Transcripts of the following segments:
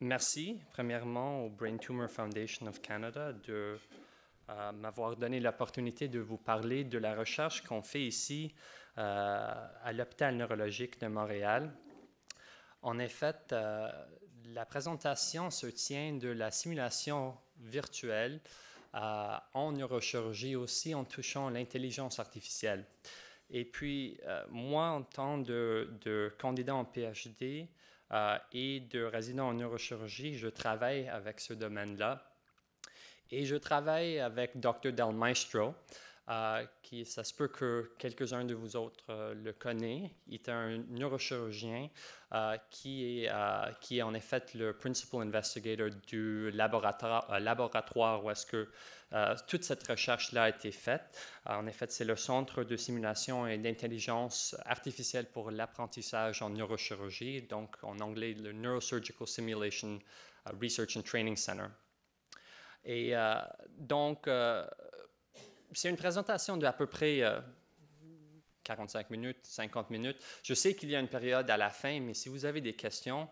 Merci, premièrement, au Brain Tumor Foundation of Canada de m'avoir donné l'opportunité de vous parler de la recherche qu'on fait ici à l'hôpital neurologique de Montréal. En effet, la présentation se tient de la simulation virtuelle en neurochirurgie aussi en touchant l'intelligence artificielle. Et puis, moi, en tant de candidat en PhD et de résident en neurochirurgie, je travaille avec ce domaine-là. Et je travaille avec Dr. Del Maestro, qui, ça se peut que quelques-uns de vous autres le connaissent. Il est un neurochirurgien qui est en effet le principal investigator du laboratoire où est-ce que toute cette recherche-là a été faite. En effet, c'est le Centre de simulation et d'intelligence artificielle pour l'apprentissage en neurochirurgie, donc en anglais le Neurosurgical Simulation Research and Training Center. Et donc, c'est une présentation d'à peu près 45 minutes, 50 minutes. Je sais qu'il y a une période à la fin, mais si vous avez des questions,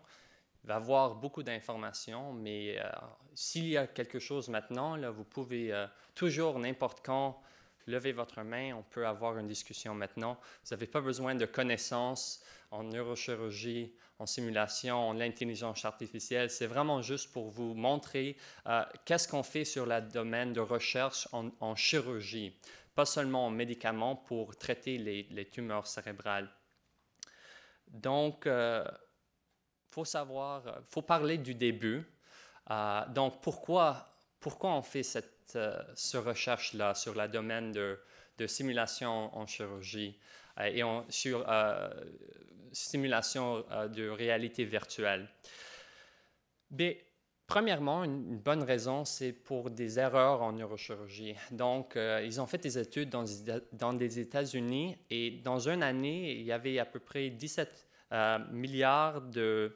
il va y avoir beaucoup d'informations. Mais s'il y a quelque chose maintenant, là, vous pouvez toujours, n'importe quand, lever votre main. On peut avoir une discussion maintenant. Vous n'avez pas besoin de connaissances en neurochirurgie, en simulation, en l'intelligence artificielle. C'est vraiment juste pour vous montrer qu'est-ce qu'on fait sur le domaine de recherche en chirurgie, pas seulement en médicaments pour traiter les tumeurs cérébrales. Donc, faut parler du début. Donc, pourquoi on fait cette recherche-là sur le domaine de simulation en chirurgie et sur simulation de réalité virtuelle? Mais, premièrement, une bonne raison, c'est pour des erreurs en neurochirurgie. Donc, ils ont fait des études dans des États-Unis et dans une année, il y avait à peu près 17 milliards de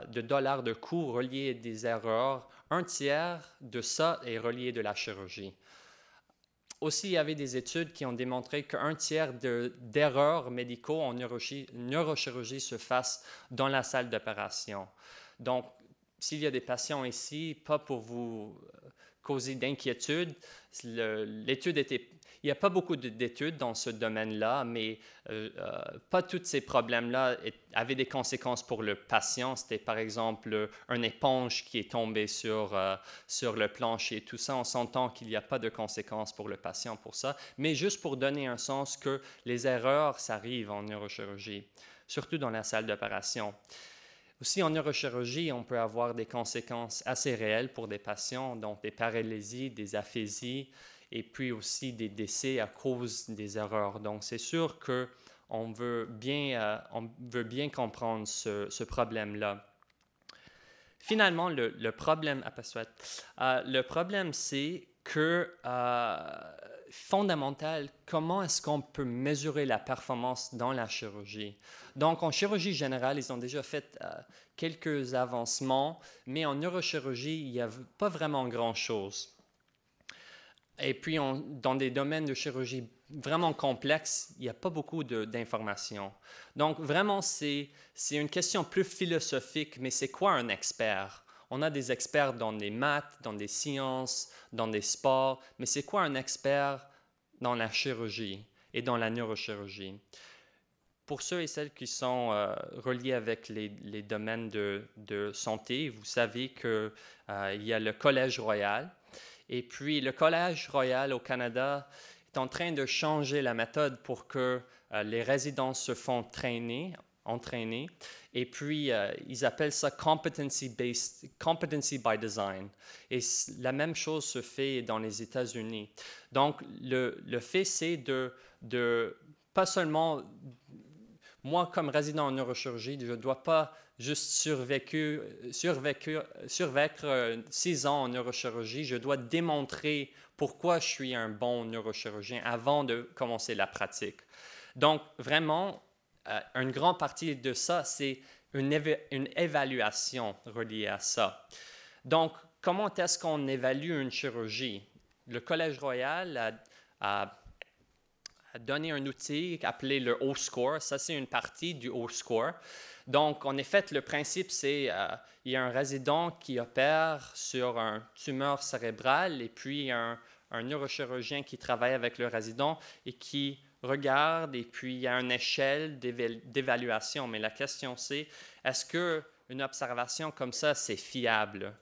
dollars de coûts reliés à des erreurs. Un tiers de ça est relié de la chirurgie. Aussi, il y avait des études qui ont démontré qu'un tiers d'erreurs médicaux en neurochirurgie se fassent dans la salle d'opération. Donc, s'il y a des patients ici, pas pour vous causer d'inquiétude, il n'y a pas beaucoup d'études dans ce domaine-là, mais pas tous ces problèmes-là avaient des conséquences pour le patient. C'était par exemple une éponge qui est tombée sur le plancher. Tout ça, on s'entend qu'il n'y a pas de conséquences pour le patient pour ça, mais juste pour donner un sens que les erreurs, ça arrive en neurochirurgie, surtout dans la salle d'opération. Aussi, en neurochirurgie, on peut avoir des conséquences assez réelles pour des patients, donc des paralysies, des aphésies, et puis aussi des décès à cause des erreurs. Donc, c'est sûr qu'on veut bien comprendre ce problème-là. Finalement, le problème, c'est que fondamental, comment est-ce qu'on peut mesurer la performance dans la chirurgie? Donc, en chirurgie générale, ils ont déjà fait quelques avancements, mais en neurochirurgie, il n'y a pas vraiment grand-chose. Et puis, dans des domaines de chirurgie vraiment complexes, il n'y a pas beaucoup d'informations. Donc, vraiment, c'est une question plus philosophique, mais c'est quoi un expert? On a des experts dans les maths, dans des sciences, dans des sports, mais c'est quoi un expert dans la chirurgie et dans la neurochirurgie? Pour ceux et celles qui sont reliés avec les domaines de santé, vous savez qu'il y a le Collège Royal. Et puis, le Collège Royal au Canada est en train de changer la méthode pour que les résidents se font entraîner. Et puis, ils appellent ça competency by design. Et la même chose se fait dans les États-Unis. Donc, le fait, c'est de pas seulement... Moi, comme résident en neurochirurgie, je ne dois pas juste survivre 6 ans en neurochirurgie. Je dois démontrer pourquoi je suis un bon neurochirurgien avant de commencer la pratique. Donc, vraiment, une grande partie de ça, c'est une évaluation reliée à ça. Donc, comment est-ce qu'on évalue une chirurgie? Le Collège Royal a donné un outil appelé le O-score. Ça, c'est une partie du O-score. Donc, en effet, le principe, c'est il y a un résident qui opère sur un tumeur cérébrale et puis il y a un neurochirurgien qui travaille avec le résident et qui regarde et puis il y a une échelle d'évaluation. Mais la question, c'est est-ce qu'une observation comme ça, c'est fiable?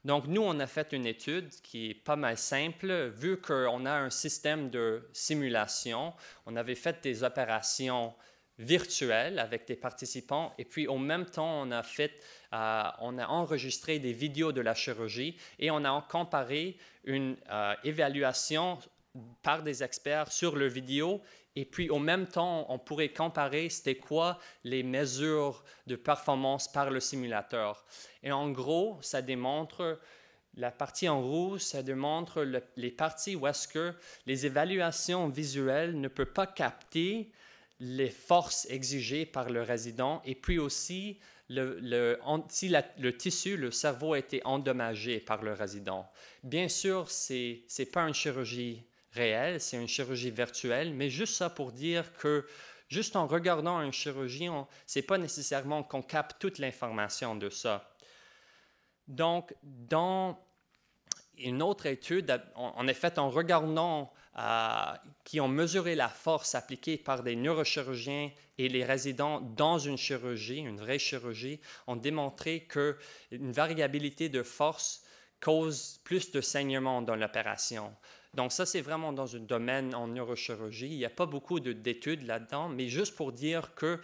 Donc, nous, on a fait une étude qui est pas mal simple. Vu qu'on a un système de simulation, on avait fait des opérations virtuelles avec des participants et puis, au même temps, on a enregistré des vidéos de la chirurgie et on a comparé une évaluation par des experts sur le vidéo. Et puis, au même temps, on pourrait comparer c'était quoi les mesures de performance par le simulateur. Et en gros, ça démontre, la partie en rouge, ça démontre les parties où est-ce que les évaluations visuelles ne peuvent pas capter les forces exigées par le résident et puis aussi si le tissu, le cerveau a été endommagé par le résident. Bien sûr, ce n'est pas une chirurgie réelle, c'est une chirurgie virtuelle, mais juste ça pour dire que juste en regardant une chirurgie, ce n'est pas nécessairement qu'on capte toute l'information de ça. Donc, dans une autre étude, en effet, en regardant qui ont mesuré la force appliquée par des neurochirurgiens et les résidents dans une chirurgie, une vraie chirurgie, ont démontré qu'une variabilité de force cause plus de saignement dans l'opération. Donc ça, c'est vraiment dans un domaine en neurochirurgie. Il n'y a pas beaucoup d'études là-dedans, mais juste pour dire que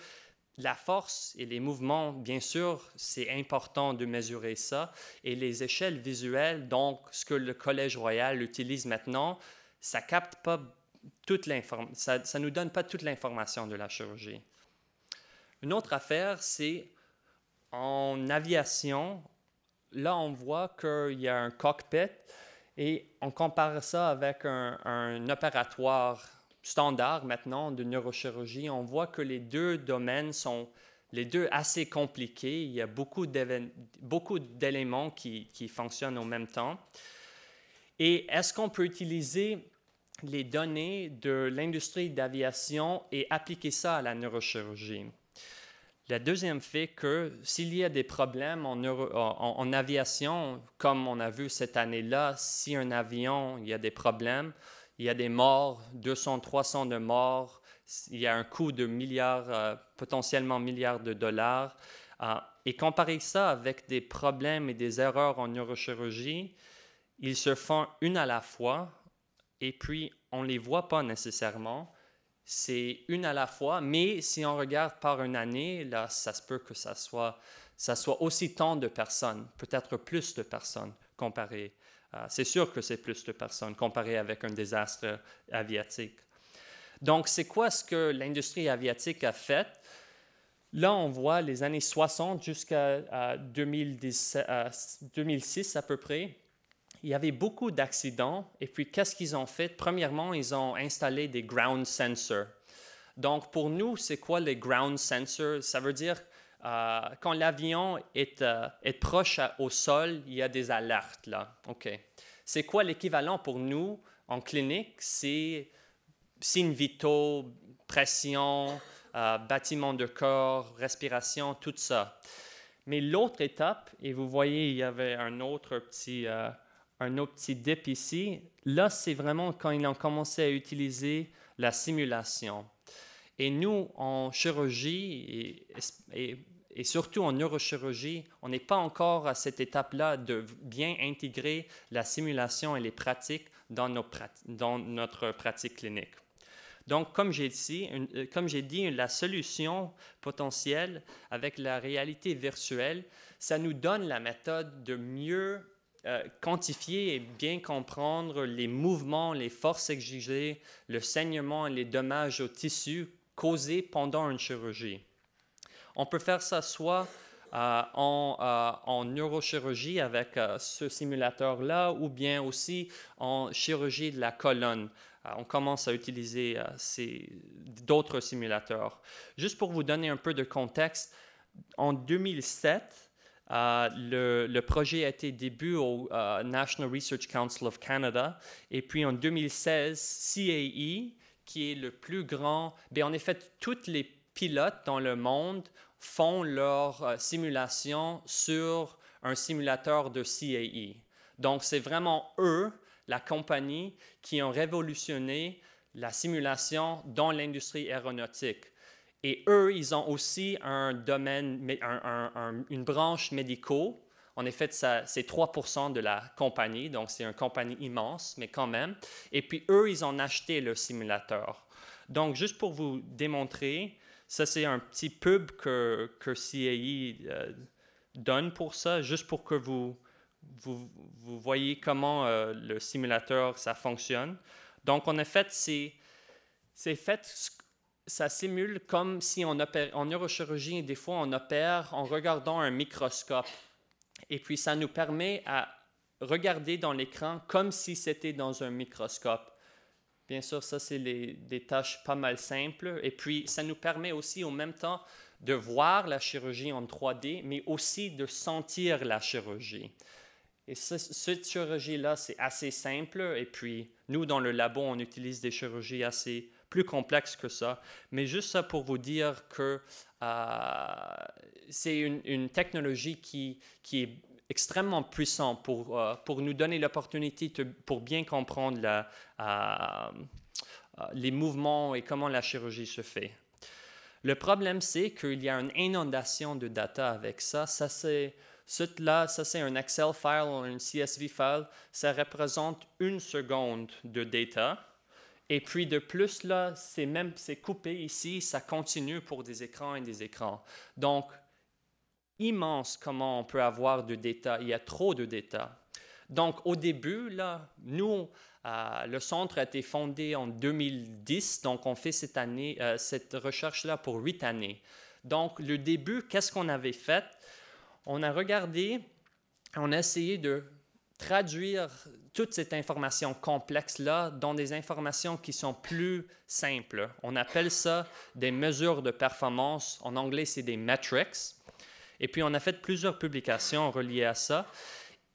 la force et les mouvements, bien sûr, c'est important de mesurer ça. Et les échelles visuelles, donc ce que le Collège Royal utilise maintenant, ça capte pas toute l'information, ça nous donne pas toute l'information de la chirurgie. Une autre affaire, c'est en aviation. Là, on voit qu'il y a un cockpit et on compare ça avec un opératoire standard maintenant de neurochirurgie. On voit que les deux domaines sont les deux assez compliqués. Il y a beaucoup d'éléments qui fonctionnent en même temps. Et est-ce qu'on peut utiliser les données de l'industrie d'aviation et appliquer ça à la neurochirurgie? La deuxième fait que s'il y a des problèmes en aviation, comme on a vu cette année-là, si un avion, il y a des problèmes, il y a des morts, 200, 300 de morts, il y a un coût de potentiellement milliards de dollars. Et comparer ça avec des problèmes et des erreurs en neurochirurgie, ils se font une à la fois et puis on ne les voit pas nécessairement. C'est une à la fois, mais si on regarde par une année, là, ça se peut que ça soit aussi tant de personnes, peut-être plus de personnes comparé. C'est sûr que c'est plus de personnes comparé avec un désastre aviatique. Donc, c'est quoi ce que l'industrie aviatique a fait? Là, on voit les années 60 jusqu'à 2006 à peu près. Il y avait beaucoup d'accidents. Et puis, qu'est-ce qu'ils ont fait? Premièrement, ils ont installé des ground sensors. Donc, pour nous, c'est quoi les ground sensors? Ça veut dire quand l'avion est proche au sol, il y a des alertes là. OK. C'est quoi l'équivalent pour nous en clinique? C'est signes vitaux, pression, battement de corps, respiration, tout ça. Mais l'autre étape, et vous voyez, il y avait un autre petit dip ici. Là, c'est vraiment quand ils ont commencé à utiliser la simulation. Et nous, en chirurgie et surtout en neurochirurgie, on n'est pas encore à cette étape-là de bien intégrer la simulation et les pratiques dans notre pratique clinique. Donc, comme j'ai dit, la solution potentielle avec la réalité virtuelle, ça nous donne la méthode de mieux quantifier et bien comprendre les mouvements, les forces exigées, le saignement et les dommages au tissu causés pendant une chirurgie. On peut faire ça soit en neurochirurgie avec ce simulateur-là ou bien aussi en chirurgie de la colonne. On commence à utiliser d'autres simulateurs. Juste pour vous donner un peu de contexte, en 2007, le projet a été début au National Research Council of Canada et puis en 2016, CAE, qui est le plus grand, bien, en effet, tous les pilotes dans le monde font leur simulation sur un simulateur de CAE. Donc, c'est vraiment eux, la compagnie, qui ont révolutionné la simulation dans l'industrie aéronautique. Et eux, ils ont aussi un domaine, une branche médicaux. En effet, c'est 3% de la compagnie, donc c'est une compagnie immense, mais quand même. Et puis, eux, ils ont acheté le simulateur. Donc, juste pour vous démontrer, ça, c'est un petit pub que CAE donne pour ça, juste pour que vous voyez comment le simulateur, ça fonctionne. Donc, en effet, ça simule comme si on opère, en neurochirurgie, des fois, on opère en regardant un microscope. Et puis, ça nous permet à regarder dans l'écran comme si c'était dans un microscope. Bien sûr, ça, c'est des tâches pas mal simples. Et puis, ça nous permet aussi, en même temps, de voir la chirurgie en 3D, mais aussi de sentir la chirurgie. Et cette chirurgie-là, c'est assez simple. Et puis, nous, dans le labo, on utilise des chirurgies assez plus complexes que ça. Mais juste ça pour vous dire que c'est une technologie qui est extrêmement puissante pour nous donner l'opportunité pour bien comprendre les mouvements et comment la chirurgie se fait. Le problème, c'est qu'il y a une inondation de data avec ça. Ça, c'est un Excel file ou un CSV file. Ça représente 1 seconde de data. Et puis de plus, là, c'est coupé ici. Ça continue pour des écrans et des écrans. Donc, immense comment on peut avoir de data. Il y a trop de data. Donc, au début, là, nous, le centre a été fondé en 2010. Donc, on fait cette recherche-là pour 8 années. Donc, le début, qu'est-ce qu'on avait fait? On a regardé, on a essayé de traduire toute cette information complexe-là dans des informations qui sont plus simples. On appelle ça des mesures de performance. En anglais, c'est des metrics. Et puis, on a fait plusieurs publications reliées à ça.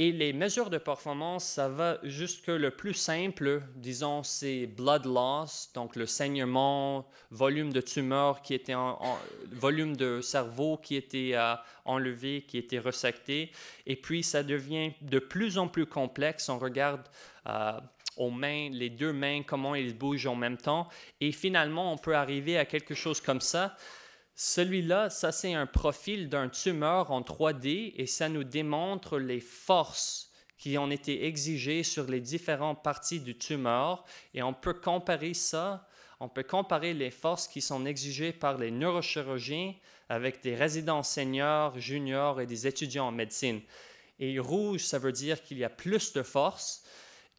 Et les mesures de performance, ça va jusque le plus simple, disons, c'est blood loss, donc le saignement, volume de tumeur qui était volume de cerveau qui était enlevé, qui était resecté. Et puis, ça devient de plus en plus complexe. On regarde aux mains, les 2 mains, comment ils bougent en même temps. Et finalement, on peut arriver à quelque chose comme ça. Celui-là, ça c'est un profil d'un tumeur en 3D et ça nous démontre les forces qui ont été exigées sur les différentes parties du tumeur et on peut comparer ça, on peut comparer les forces qui sont exigées par les neurochirurgiens avec des résidents seniors, juniors et des étudiants en médecine. Et rouge, ça veut dire qu'il y a plus de force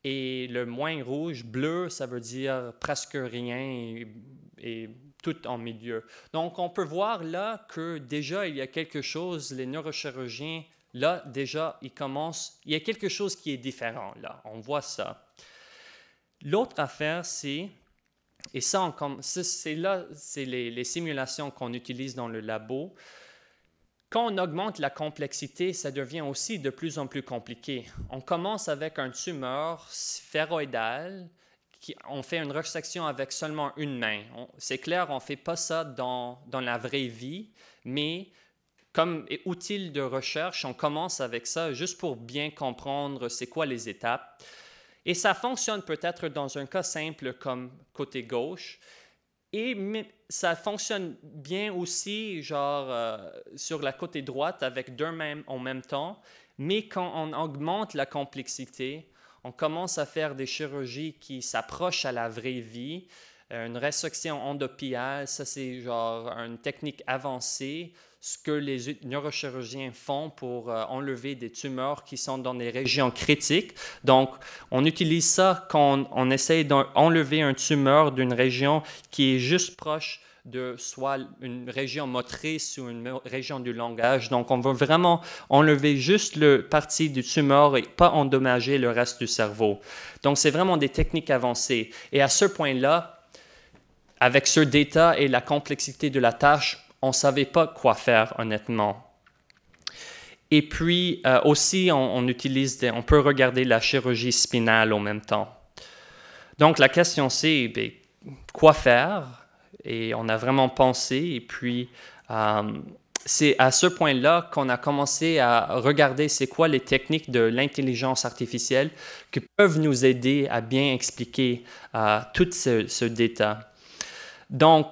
et le moins rouge, bleu, ça veut dire presque rien et tout en milieu. Donc, on peut voir là que déjà, il y a quelque chose, les neurochirurgiens, là, déjà, il y a quelque chose qui est différent, là. On voit ça. L'autre affaire, c'est les simulations qu'on utilise dans le labo. Quand on augmente la complexité, ça devient aussi de plus en plus compliqué. On commence avec un tumeur sphéroïdal. On fait une resection avec seulement une main. C'est clair, on ne fait pas ça dans la vraie vie, mais comme outil de recherche, on commence avec ça juste pour bien comprendre c'est quoi les étapes. Et ça fonctionne peut-être dans un cas simple comme côté gauche, mais ça fonctionne bien aussi sur la côté droite avec 2 mains en même temps, mais quand on augmente la complexité, on commence à faire des chirurgies qui s'approchent à la vraie vie. Une résection endopiale, ça c'est une technique avancée, ce que les neurochirurgiens font pour enlever des tumeurs qui sont dans des régions critiques. Donc, on utilise ça quand on essaie d'enlever une tumeur d'une région qui est juste proche de soit une région motrice ou une région du langage. Donc, on va vraiment enlever juste la partie du tumeur et pas endommager le reste du cerveau. Donc, c'est vraiment des techniques avancées. Et à ce point-là, avec ce data et la complexité de la tâche, on ne savait pas quoi faire, honnêtement. Et puis, aussi, on peut regarder la chirurgie spinale en même temps. Donc, la question c'est, quoi faire et on a vraiment pensé. Et puis, c'est à ce point-là qu'on a commencé à regarder c'est quoi les techniques de l'intelligence artificielle qui peuvent nous aider à bien expliquer tout ce data. Donc,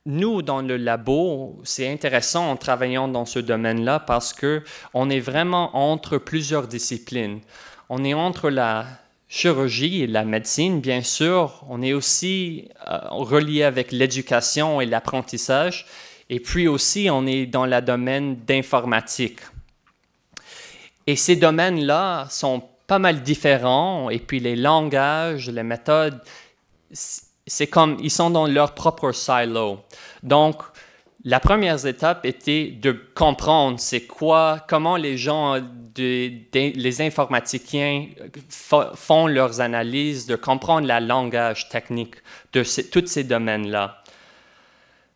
nous, dans le labo, c'est intéressant en travaillant dans ce domaine-là parce qu'on est vraiment entre plusieurs disciplines. On est entre la chirurgie et la médecine, bien sûr. On est aussi relié avec l'éducation et l'apprentissage. Et puis aussi, on est dans le domaine d'informatique. Et ces domaines-là sont pas mal différents. Et puis les langages, les méthodes, c'est comme ils sont dans leur propre silo. Donc, la première étape était de comprendre c'est quoi, comment les gens, les informaticiens font leurs analyses, de comprendre le langage technique de tous ces domaines-là.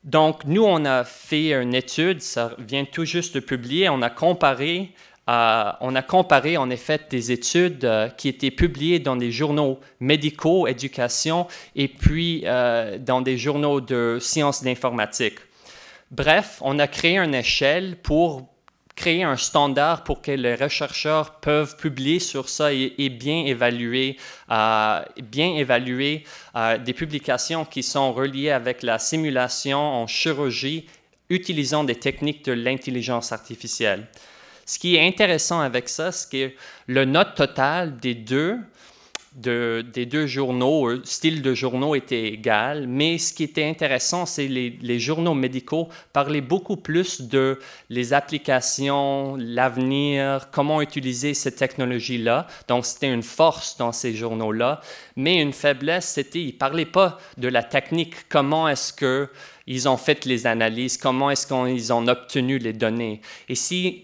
Donc, nous, on a fait une étude, ça vient tout juste de publier, on a comparé en effet des études qui étaient publiées dans des journaux médicaux, éducation, et puis dans des journaux de sciences d'informatique. Bref, on a créé une échelle pour créer un standard pour que les chercheurs peuvent publier sur ça et bien évaluer des publications qui sont reliées avec la simulation en chirurgie utilisant des techniques de l'intelligence artificielle. Ce qui est intéressant avec ça, c'est que le note total des deux journaux, style de journaux était égal, mais ce qui était intéressant, c'est les journaux médicaux parlaient beaucoup plus de les applications, l'avenir, comment utiliser ces technologies-là. Donc, c'était une force dans ces journaux-là, mais une faiblesse, c'était qu'ils ne parlaient pas de la technique, comment est-ce qu'ils ont fait les analyses, comment est-ce qu'ils ont obtenu les données. Et si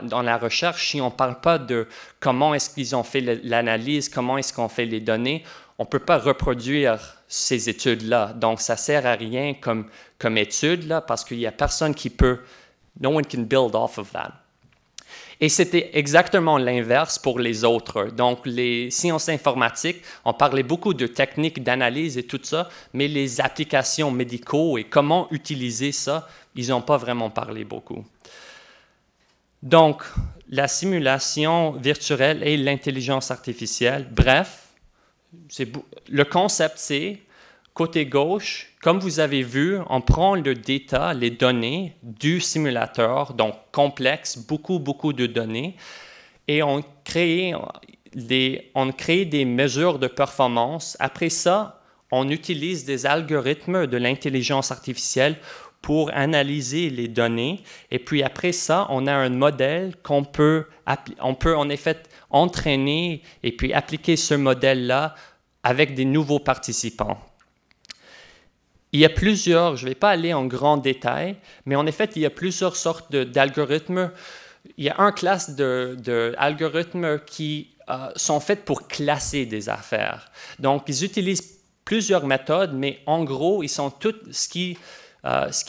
dans la recherche, si on ne parle pas de comment est-ce qu'ils ont fait l'analyse, comment est-ce qu'on fait les données, on ne peut pas reproduire ces études-là. Donc, ça ne sert à rien comme étude, là, parce qu'il n'y a personne qui peut, no one can build off of that. Et c'était exactement l'inverse pour les autres. Donc, les sciences informatiques, on parlait beaucoup de techniques d'analyse et tout ça, mais les applications médicaux et comment utiliser ça, ils n'ont pas vraiment parlé beaucoup. Donc, la simulation virtuelle et l'intelligence artificielle, bref, le concept c'est, côté gauche, comme vous avez vu, on prend le data, les données du simulateur, donc complexe, beaucoup de données, et on crée des mesures de performance. Après ça, on utilise des algorithmes de l'intelligence artificielle pour analyser les données. Et puis après ça, on a un modèle qu'on peut en effet entraîner et puis appliquer ce modèle-là avec des nouveaux participants. Il y a plusieurs, je ne vais pas aller en grand détail, mais en effet, il y a plusieurs sortes d'algorithmes. Il y a une classe d'algorithmes qui sont faits pour classer des affaires. Donc, ils utilisent plusieurs méthodes, mais en gros, ils sont tous ce qui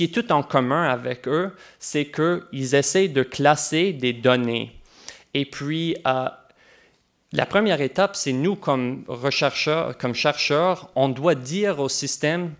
est tout en commun avec eux, c'est qu'ils essaient de classer des données. Et puis, la première étape, c'est nous, comme chercheurs, on doit dire au système,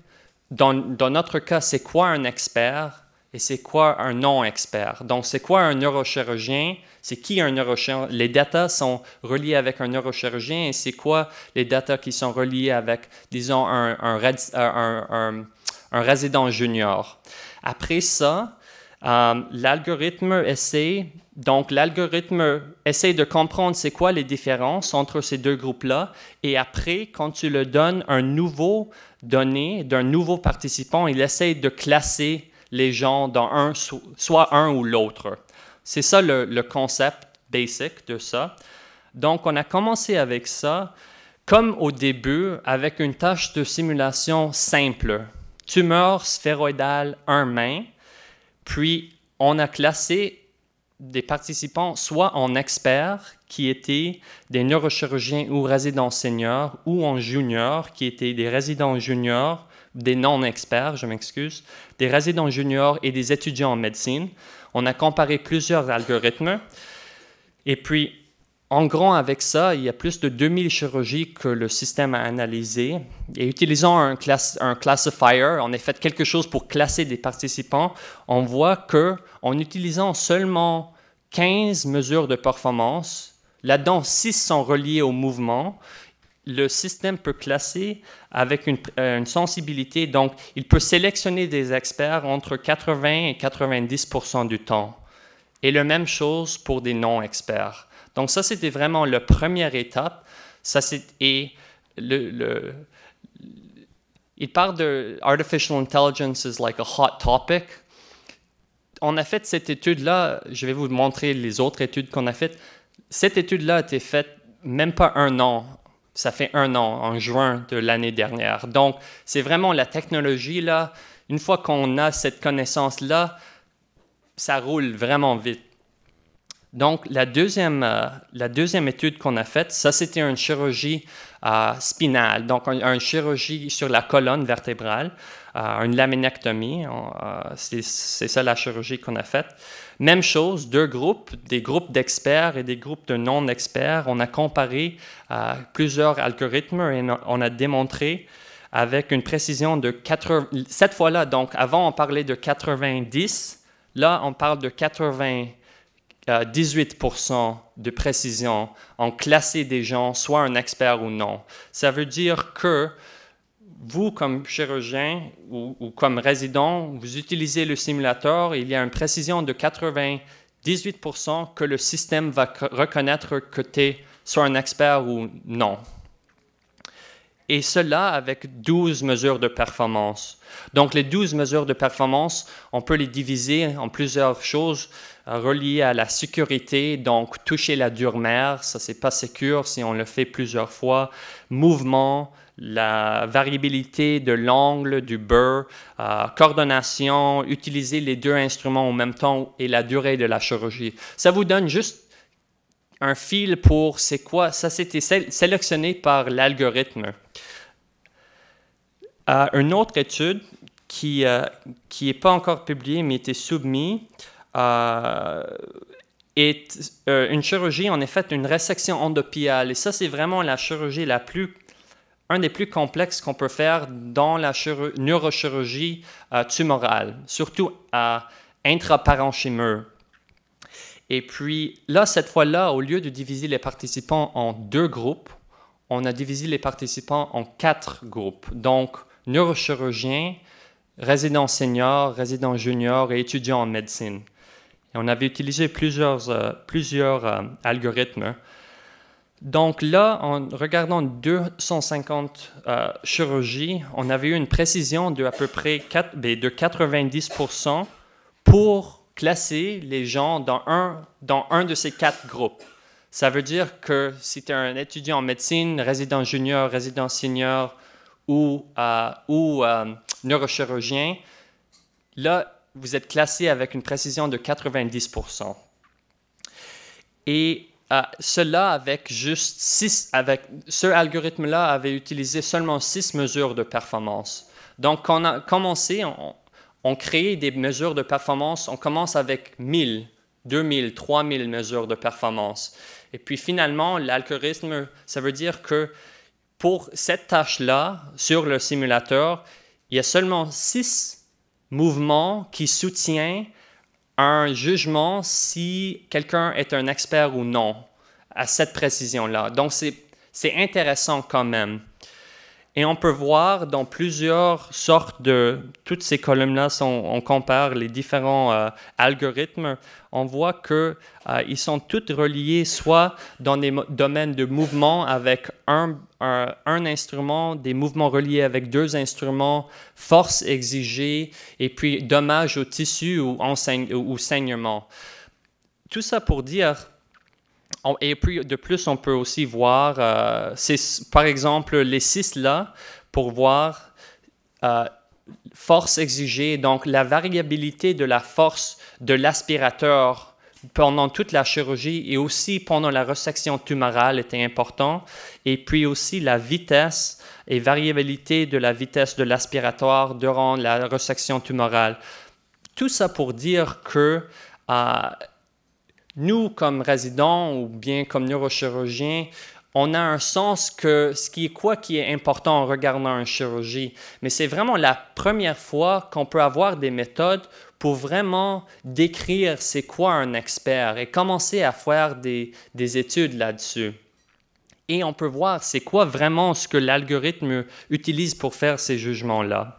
dans notre cas, c'est quoi un expert et c'est quoi un non-expert. Donc, c'est quoi un neurochirurgien? C'est qui un neurochirurgien? Les datas sont reliées avec un neurochirurgien et c'est quoi les datas qui sont reliées avec, disons, un résident junior. Après ça, l'algorithme essaie de comprendre c'est quoi les différences entre ces deux groupes-là et après, quand tu le donnes un nouveau donné d'un nouveau participant, il essaie de classer les gens dans soit un ou l'autre. C'est ça le concept basic de ça. Donc, on a commencé avec ça, comme au début, avec une tâche de simulation simple. Tumeur sphéroïdale 1 main, puis on a classé des participants soit en experts, qui étaient des neurochirurgiens ou résidents seniors, ou en juniors, qui étaient des résidents juniors, des non-experts, je m'excuse, des résidents juniors et des étudiants en médecine. On a comparé plusieurs algorithmes, et puis en gros, avec ça, il y a plus de 2000 chirurgies que le système a analysées. Et utilisant un classifier, on a fait quelque chose pour classer des participants. On voit qu'en utilisant seulement 15 mesures de performance, là-dedans 6 sont reliées au mouvement, le système peut classer avec une sensibilité. Donc, il peut sélectionner des experts entre 80 et 90% du temps. Et la même chose pour des non-experts. Donc, ça, c'était vraiment la première étape. Il parle de Artificial Intelligence is like a hot topic. On a fait cette étude-là, je vais vous montrer les autres études qu'on a faites. Cette étude-là a été faite même pas un an. Ça fait un an, en juin de l'année dernière. Donc, c'est vraiment la technologie, là. Une fois qu'on a cette connaissance-là, ça roule vraiment vite. Donc, la deuxième étude qu'on a faite, ça, c'était une chirurgie spinale, donc une chirurgie sur la colonne vertébrale, une laminectomie. C'est ça la chirurgie qu'on a faite. Même chose, deux groupes, des groupes d'experts et des groupes de non-experts. On a comparé plusieurs algorithmes et on a démontré avec une précision de 80. Cette fois-là, donc, avant, on parlait de 90. Là, on parle de 18% de précision en classer des gens, soit un expert ou non. Ça veut dire que vous, comme chirurgien ou comme résident, vous utilisez le simulateur, il y a une précision de 98% que le système va reconnaître que tu es soit un expert ou non. Et cela avec 12 mesures de performance. Donc, les 12 mesures de performance, on peut les diviser en plusieurs choses reliées à la sécurité. Donc, toucher la dure-mère, ça, c'est pas sécure si on le fait plusieurs fois. Mouvement, la variabilité de l'angle, du burr, coordination, utiliser les deux instruments en même temps et la durée de la chirurgie. Ça vous donne juste un fil pour c'est quoi. Ça, c'était sélectionné par l'algorithme. Une autre étude qui n'est pas encore publiée, mais était soumise, est une chirurgie. On a fait une résection endopiale. Et ça, c'est vraiment la chirurgie un des plus complexes qu'on peut faire dans la neurochirurgie tumorale, surtout intraparenchymeux. Et puis là, cette fois-là, au lieu de diviser les participants en 2 groupes, on a divisé les participants en 4 groupes. Donc, neurochirurgiens, résidents seniors, résidents juniors et étudiants en médecine. Et on avait utilisé plusieurs algorithmes. Donc là, en regardant 250 chirurgies, on avait eu une précision de à peu près de 90% pour classer les gens dans un de ces 4 groupes. Ça veut dire que si tu es un étudiant en médecine, résident junior, résident senior ou neurochirurgien, là, vous êtes classé avec une précision de 90%. Et cela avec juste 6, ce algorithme-là avait utilisé seulement 6 mesures de performance. Donc, quand on a commencé, on crée des mesures de performance, on commence avec 1000, 2000, 3000 mesures de performance. Et puis finalement, l'algorithme, ça veut dire que pour cette tâche-là, sur le simulateur, il y a seulement 6 mouvements qui soutiennent un jugement si quelqu'un est un expert ou non à cette précision-là. Donc, c'est intéressant quand même. Et on peut voir dans plusieurs sortes toutes ces colonnes-là, on compare les différents algorithmes, on voit qu'ils sont tous reliés soit dans des domaines de mouvement avec un instrument, des mouvements reliés avec 2 instruments, force exigée et puis dommages au tissu ou saignement. Tout ça pour dire. Et puis, de plus, on peut aussi voir, par exemple, les 6 là, pour voir force exigée, donc la variabilité de la force de l'aspirateur pendant toute la chirurgie et aussi pendant la resection tumorale était important. Et puis aussi la vitesse et variabilité de la vitesse de l'aspirateur durant la resection tumorale. Tout ça pour dire que nous, comme résidents ou bien comme neurochirurgiens, on a un sens que qui est important en regardant une chirurgie. Mais c'est vraiment la première fois qu'on peut avoir des méthodes pour vraiment décrire c'est quoi un expert et commencer à faire des études là-dessus. Et on peut voir c'est quoi vraiment ce que l'algorithme utilise pour faire ces jugements-là.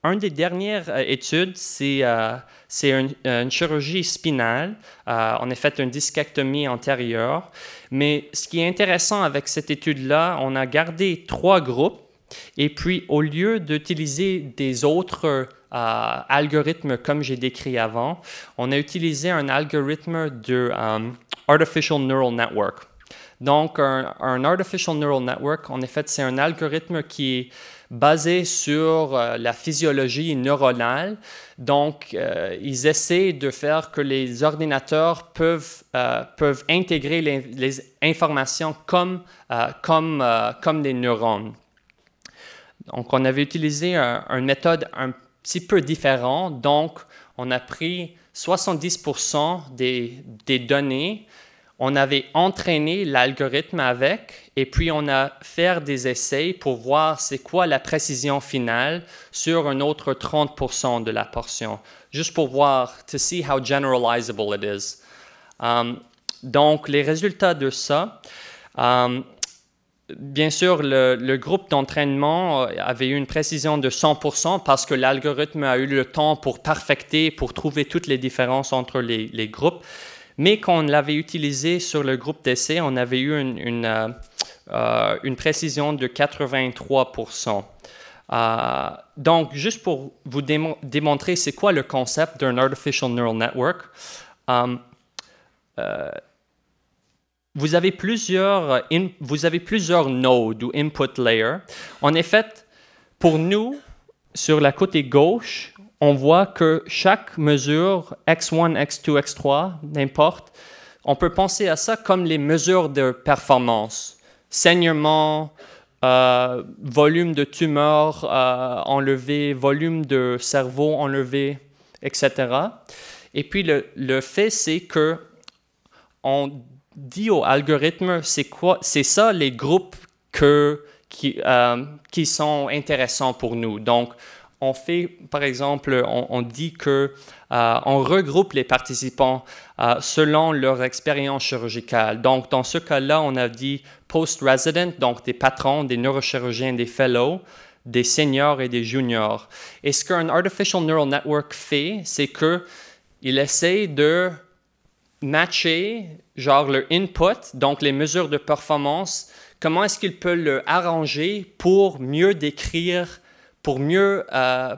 Une des dernières études, c'est une chirurgie spinale. On a fait une discectomie antérieure. Mais ce qui est intéressant avec cette étude-là, on a gardé 3 groupes. Et puis, au lieu d'utiliser des autres algorithmes comme j'ai décrit avant, on a utilisé un algorithme de Artificial Neural Network. Donc, un Artificial Neural Network, en effet, c'est un algorithme qui est basé sur la physiologie neuronale. Donc, ils essaient de faire que les ordinateurs peuvent intégrer les informations comme des neurones. Donc, on avait utilisé une méthode un petit peu différente. Donc, on a pris 70% des données. On avait entraîné l'algorithme avec, et puis on a fait des essais pour voir c'est quoi la précision finale sur un autre 30% de la portion, juste pour voir, to see how generalizable it is. Donc, les résultats de ça, bien sûr, le groupe d'entraînement avait eu une précision de 100% parce que l'algorithme a eu le temps pour perfecter, pour trouver toutes les différences entre les groupes. Mais quand on l'avait utilisé sur le groupe d'essai, on avait eu une précision de 83%. Donc, juste pour vous démontrer c'est quoi le concept d'un Artificial Neural Network, vous avez plusieurs nodes ou input layers. En effet, pour nous, sur la côté gauche, on voit que chaque mesure, X1, X2, X3, n'importe, on peut penser à ça comme les mesures de performance. Saignement, volume de tumeur enlevé, volume de cerveau enlevé, etc. Et puis le fait, c'est que on dit au algorithme, c'est ça les groupes qui sont intéressants pour nous. Donc, on fait, par exemple, on dit que on regroupe les participants selon leur expérience chirurgicale. Donc, dans ce cas-là, on a dit post-resident, donc des patrons, des neurochirurgiens, des fellows, des seniors et des juniors. Et ce qu'un Artificial Neural Network fait, c'est qu'il essaie de matcher, genre le input, donc les mesures de performance, comment est-ce qu'il peut le arranger pour mieux décrire, pour mieux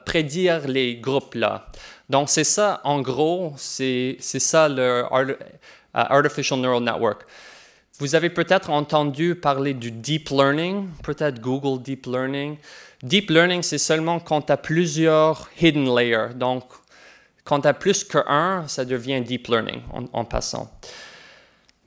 prédire les groupes-là. Donc, c'est ça, en gros, c'est ça le Artificial Neural Network. Vous avez peut-être entendu parler du Deep Learning, peut-être Google Deep Learning. Deep Learning, c'est seulement quand tu as plusieurs hidden layers. Donc, quand tu as plus qu'un, ça devient Deep Learning en passant.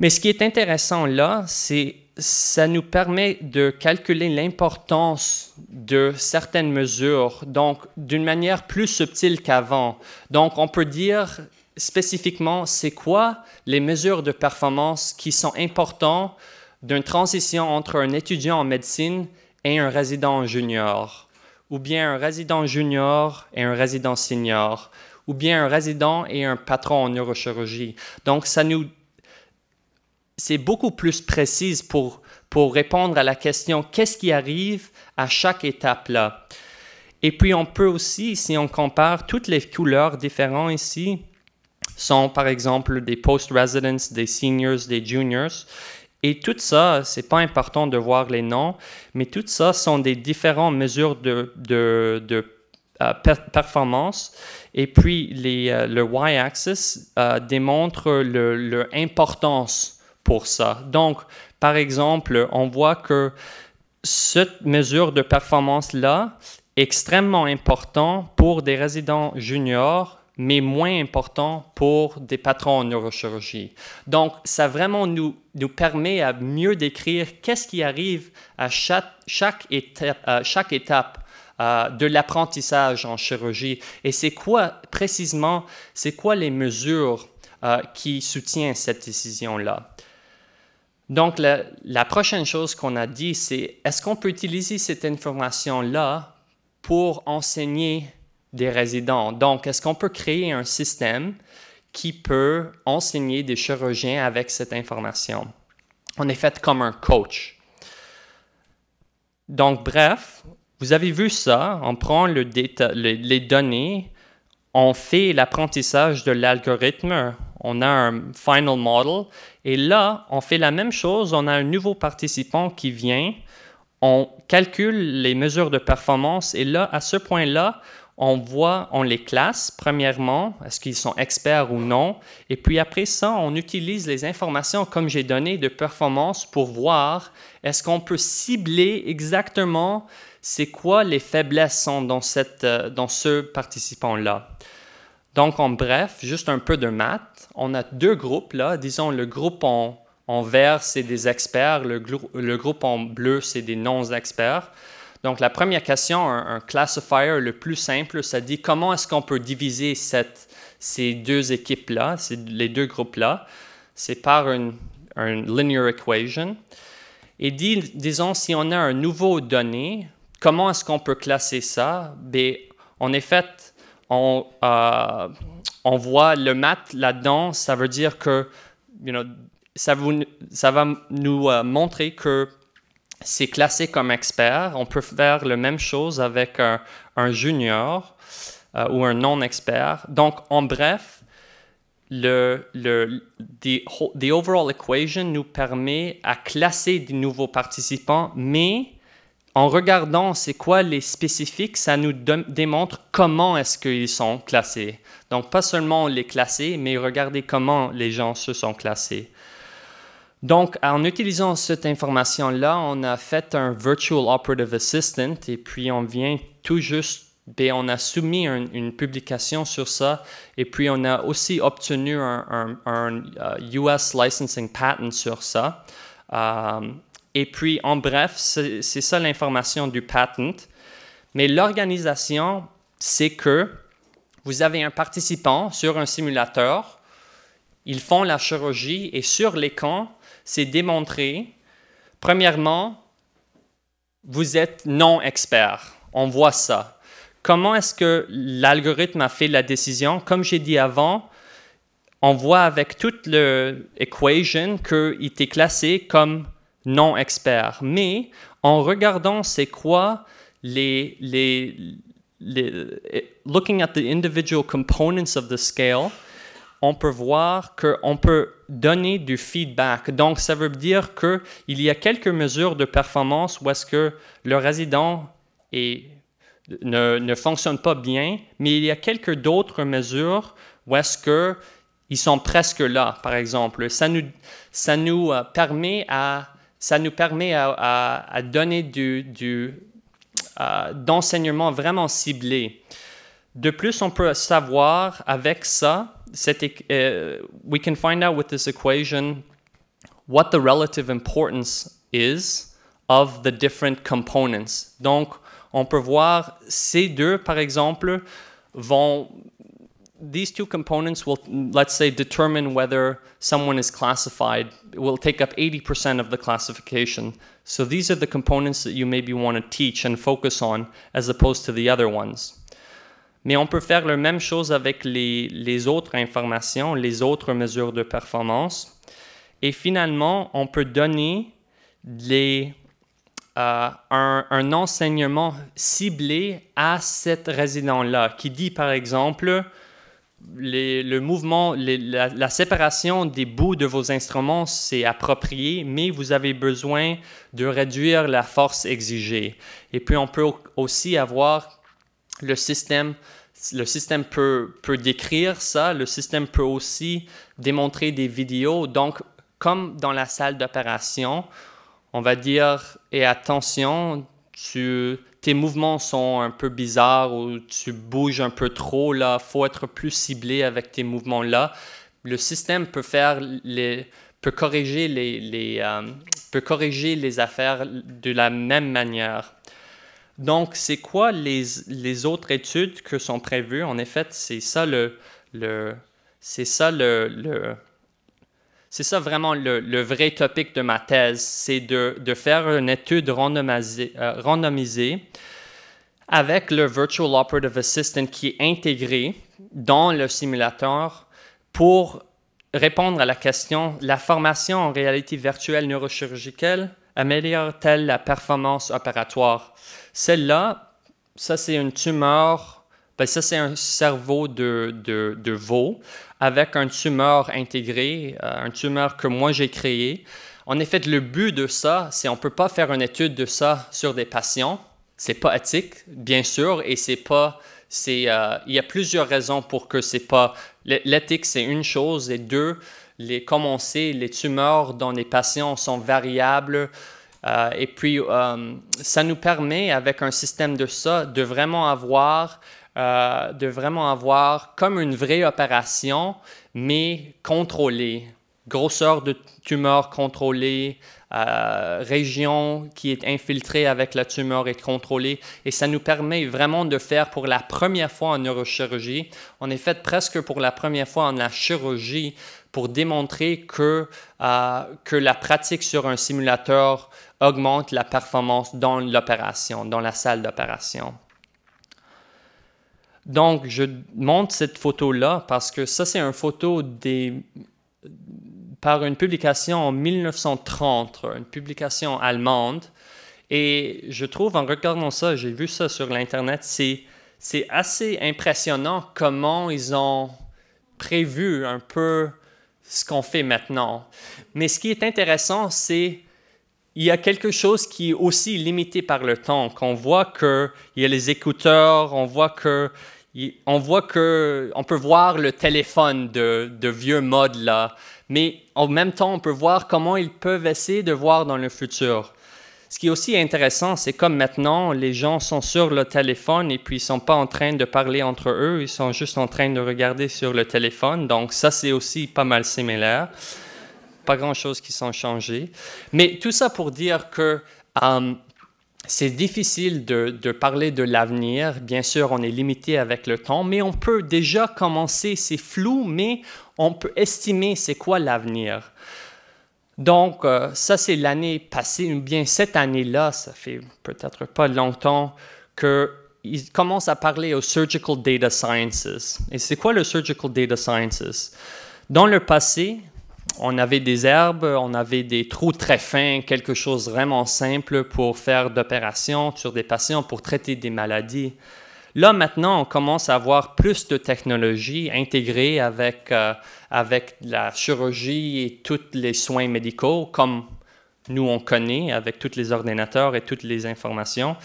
Mais ce qui est intéressant là, c'est ça nous permet de calculer l'importance de certaines mesures, donc d'une manière plus subtile qu'avant. Donc, on peut dire spécifiquement, c'est quoi les mesures de performance qui sont importantes d'une transition entre un étudiant en médecine et un résident junior, ou bien un résident junior et un résident senior, ou bien un résident et un patron en neurochirurgie. Donc, c'est beaucoup plus précis pour répondre à la question « Qu'est-ce qui arrive à chaque étape-là ?» Et puis, on peut aussi, si on compare toutes les couleurs différentes ici, sont par exemple des post-residents, des seniors, des juniors. Et tout ça, ce n'est pas important de voir les noms, mais tout ça sont des différentes mesures de performance. Et puis, le y-axis démontre leur importance pour ça. Donc, par exemple, on voit que cette mesure de performance-là est extrêmement importante pour des résidents juniors, mais moins important pour des patrons en neurochirurgie. Donc, ça vraiment nous permet à mieux décrire qu'est-ce qui arrive à chaque étape de l'apprentissage en chirurgie. Et c'est quoi, précisément, c'est quoi les mesures qui soutient cette décision-là. Donc, la prochaine chose qu'on a dit, c'est est-ce qu'on peut utiliser cette information-là pour enseigner des résidents? Donc, est-ce qu'on peut créer un système qui peut enseigner des chirurgiens avec cette information? On est fait comme un coach. Donc, bref, vous avez vu ça, on prend les données, on fait l'apprentissage de l'algorithme, on a un final model, et là, on fait la même chose, on a un nouveau participant qui vient, on calcule les mesures de performance, et là, à ce point-là, on les classe, premièrement, est-ce qu'ils sont experts ou non, et puis après ça, on utilise les informations, comme j'ai donné, de performance pour voir est-ce qu'on peut cibler exactement c'est quoi les faiblesses sont dans ce participant-là. Donc, en bref, juste un peu de maths, on a deux groupes là, disons le groupe en vert, c'est des experts, le groupe en bleu, c'est des non-experts. Donc, la première question, un classifier le plus simple, ça dit comment est-ce qu'on peut diviser ces deux équipes-là, les deux groupes-là. C'est par une linear equation. Et disons, si on a un nouveau donné, comment est-ce qu'on peut classer ça? Bien, en effet, on voit le math là-dedans, ça veut dire que ça va nous montrer que c'est classé comme expert. On peut faire la même chose avec un junior ou un non-expert. Donc, en bref, the overall equation nous permet à classer des nouveaux participants, mais en regardant c'est quoi les spécifiques, ça nous démontre comment est-ce qu'ils sont classés. Donc, pas seulement les classer, mais regarder comment les gens se sont classés. Donc, en utilisant cette information-là, on a fait un Virtual Operative Assistant et puis on vient tout juste, on a soumis une publication sur ça et puis on a aussi obtenu un US Licensing Patent sur ça. Et puis, en bref, c'est ça l'information du patent. Mais l'organisation, c'est que vous avez un participant sur un simulateur, ils font la chirurgie et sur l'écran, c'est démontré. Premièrement, vous êtes non expert. On voit ça. Comment est-ce que l'algorithme a fait la décision? Comme j'ai dit avant, on voit avec toute l'équation qu'il était classé comme non expert. Mais en regardant c'est quoi looking at the individual components of the scale, on peut voir qu'on peut donner du feedback. Donc, ça veut dire qu'il y a quelques mesures de performance où est-ce que le résident ne fonctionne pas bien, mais il y a quelques d'autres mesures où est-ce qu'ils sont presque là, par exemple. Ça nous permet à donner d'enseignement vraiment ciblé. De plus, on peut savoir avec ça, we can find out with this equation what the relative importance is of the different components. Donc, on peut voir ces deux, par exemple, these two components will, let's say, determine whether someone is classified. It will take up 80% of the classification. So these are the components that you maybe want to teach and focus on as opposed to the other ones. Mais on peut faire la même chose avec les autres informations, les autres mesures de performance. Et finalement, on peut donner un enseignement ciblé à cet résident-là, qui dit par exemple, le mouvement, la séparation des bouts de vos instruments, c'est approprié, mais vous avez besoin de réduire la force exigée. Et puis, on peut aussi avoir le système peut décrire ça, le système peut aussi démontrer des vidéos. Donc, comme dans la salle d'opération, on va dire, et attention, tes mouvements sont un peu bizarres ou tu bouges un peu trop, là, il faut être plus ciblé avec tes mouvements-là. Le système peut corriger les affaires de la même manière. Donc, c'est quoi les autres études qui sont prévues? En effet, c'est ça c'est ça c'est ça vraiment le vrai topic de ma thèse, c'est de faire une étude randomisée avec le Virtual Operative Assistant qui est intégré dans le simulateur pour répondre à la question, la formation en réalité virtuelle neurochirurgicale améliore-t-elle la performance opératoire? Celle-là, ça c'est une tumeur, ça c'est un cerveau de veau avec un tumeur intégré, un tumeur que moi j'ai créé. En effet, le but de ça, c'est on ne peut pas faire une étude de ça sur des patients. C'est pas éthique, bien sûr, et c'est pas... il y a plusieurs raisons pour que c'est pas... L'éthique, c'est une chose, et deux, comme on sait, les tumeurs dans les patients sont variables, et puis ça nous permet, avec un système de ça, de vraiment avoir comme une vraie opération, mais contrôlée. Grosseur de tumeur contrôlée, région qui est infiltrée avec la tumeur est contrôlée. Et ça nous permet vraiment de faire pour la première fois en neurochirurgie, on est fait presque pour la première fois en la chirurgie pour démontrer que la pratique sur un simulateur augmente la performance dans l'opération, dans la salle d'opération. Donc, je montre cette photo-là parce que ça, c'est une photo par une publication en 1930, une publication allemande. Et je trouve, en regardant ça, j'ai vu ça sur l'Internet, c'est assez impressionnant comment ils ont prévu un peu ce qu'on fait maintenant. Mais ce qui est intéressant, c'est il y a quelque chose qui est aussi limité par le temps, qu'on voit qu'il y a les écouteurs, on peut voir le téléphone de vieux mode là, mais en même temps, on peut voir comment ils peuvent essayer de voir dans le futur. Ce qui est aussi intéressant, c'est comme maintenant, les gens sont sur le téléphone et puis ils ne sont pas en train de parler entre eux, ils sont juste en train de regarder sur le téléphone. Donc ça, c'est aussi pas mal similaire. Pas grand-chose qui sont changés. Mais tout ça pour dire que c'est difficile de parler de l'avenir. Bien sûr, on est limité avec le temps, mais on peut déjà commencer. C'est flou, mais on peut estimer c'est quoi l'avenir. Donc, ça, c'est l'année passée, ou bien cette année-là, ça fait peut-être pas longtemps, qu'ils commencent à parler aux Surgical Data Sciences. Et c'est quoi le Surgical Data Sciences? Dans le passé, on avait des herbes, on avait des trous très fins, quelque chose vraiment simple pour faire d'opérations sur des patients pour traiter des maladies. Là, maintenant, on commence à avoir plus de technologies intégrées avec la chirurgie et tous les soins médicaux, comme nous, on connaît, avec tous les ordinateurs et toutes les informations.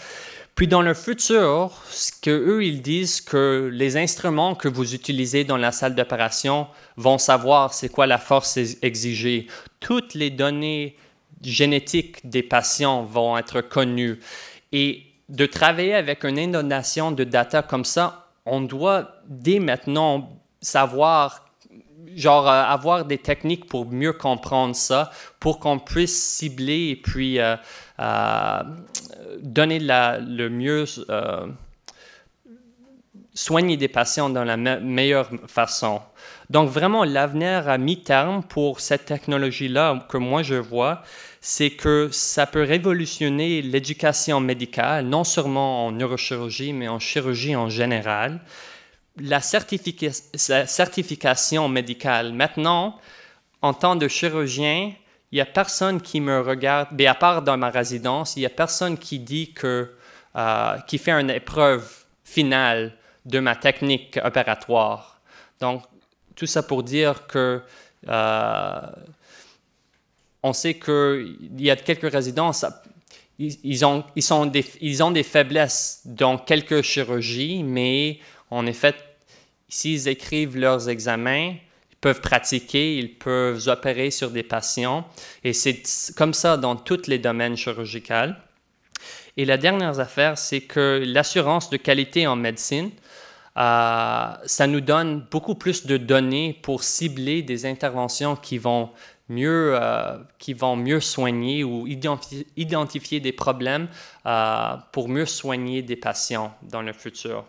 Puis dans le futur, ce qu'eux, ils disent que les instruments que vous utilisez dans la salle d'opération vont savoir c'est quoi la force exigée. Toutes les données génétiques des patients vont être connues. Et de travailler avec une inondation de data comme ça, on doit dès maintenant savoir, avoir des techniques pour mieux comprendre ça, pour qu'on puisse cibler et puis donner le mieux, soigner des patients dans la meilleure façon. Donc vraiment, l'avenir à mi-terme pour cette technologie-là que moi je vois, c'est que ça peut révolutionner l'éducation médicale, non seulement en neurochirurgie, mais en chirurgie en général. La certification médicale. Maintenant, en tant que chirurgien, il n'y a personne qui me regarde, mais à part dans ma résidence, il n'y a personne qui dit qui fait une épreuve finale de ma technique opératoire. Donc, tout ça pour dire que on sait qu'il y a quelques résidences, ils ont des faiblesses dans quelques chirurgies, mais en effet, s'ils écrivent leurs examens, ils peuvent pratiquer, ils peuvent opérer sur des patients. Et c'est comme ça dans tous les domaines chirurgicaux. Et la dernière affaire, c'est que l'assurance de qualité en médecine, ça nous donne beaucoup plus de données pour cibler des interventions qui vont mieux soigner ou identifier des problèmes pour mieux soigner des patients dans le futur.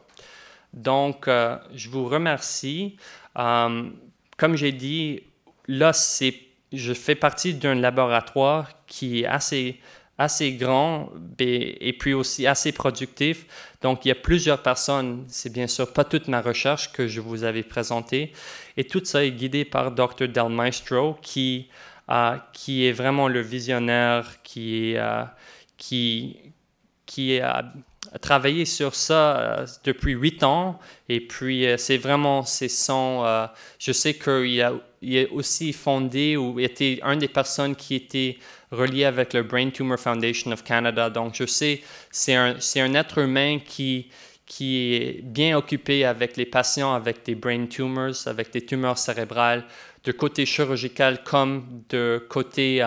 Donc, je vous remercie. comme j'ai dit, là, je fais partie d'un laboratoire qui est assez grand et puis aussi assez productif. Donc, il y a plusieurs personnes. C'est bien sûr pas toute ma recherche que je vous avais présentée. Et tout ça est guidé par Dr. Del Maestro, qui est vraiment le visionnaire, qui a travaillé sur ça depuis 8 ans. Et puis, je sais qu'il a aussi fondé ou était une des personnes qui était reliée avec le Brain Tumor Foundation of Canada. Donc, je sais, c'est un être humain qui est bien occupé avec les patients avec des brain tumors, avec des tumeurs cérébrales, de côté chirurgical comme de côté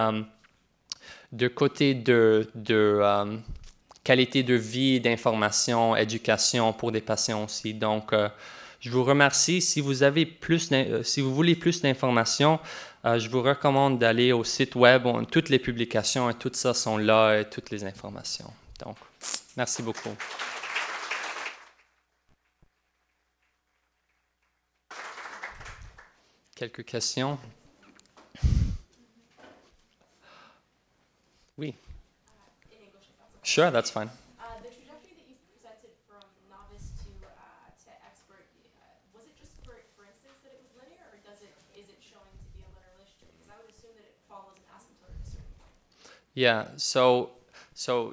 qualité de vie, d'information, éducation pour des patients aussi. Donc, je vous remercie. Si vous voulez plus d'informations, je vous recommande d'aller au site web. Toutes les publications et tout ça sont là, et toutes les informations. Donc, merci beaucoup. Quelques questions? Oui. Sure, that's fine. The trajectory that you've presented from novice to expert, was it just for instance that it was linear, or is it showing to be a linear relationship? Because I would assume that it follows an asymptote at a certain point. Yeah. So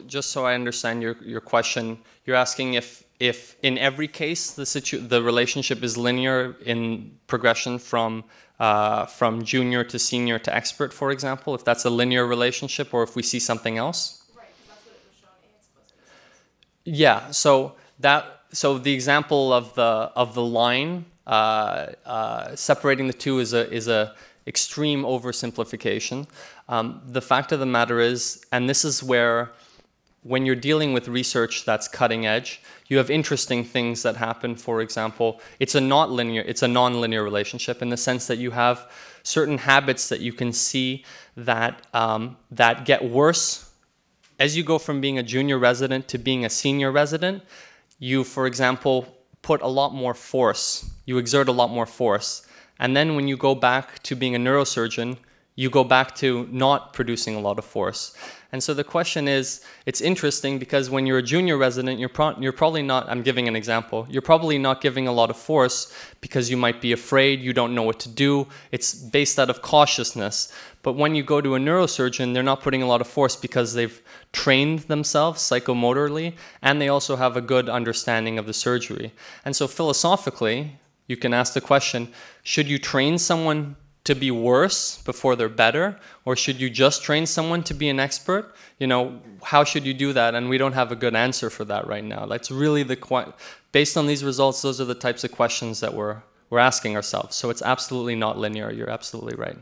just so I understand your question, you're asking if in every case the relationship is linear in progression from junior to senior to expert, for example, if that's a linear relationship, or if we see something else. Yeah, so the example of the line separating the two is a extreme oversimplification. The fact of the matter is, and this is where, when you're dealing with research that's cutting edge, you have interesting things that happen. For example, it's a non-linear relationship in the sense that you have certain habits that you can see that get worse. As you go from being a junior resident to being a senior resident, you, for example, put a lot more force. You exert a lot more force. And then when you go back to being a neurosurgeon, you go back to not producing a lot of force. And so the question is, it's interesting because when you're a junior resident, you're probably not, I'm giving an example, you're probably not giving a lot of force because you might be afraid, you don't know what to do. It's based out of cautiousness. But when you go to a neurosurgeon, they're not putting a lot of force because they've trained themselves psychomotorly, and they also have a good understanding of the surgery. And so philosophically, you can ask the question, should you train someone to be worse before they're better, or should you just train someone to be an expert? You know, how should you do that? And we don't have a good answer for that right now. That's really based on these results, those are the types of questions that we're asking ourselves. So it's absolutely not linear. You're absolutely right.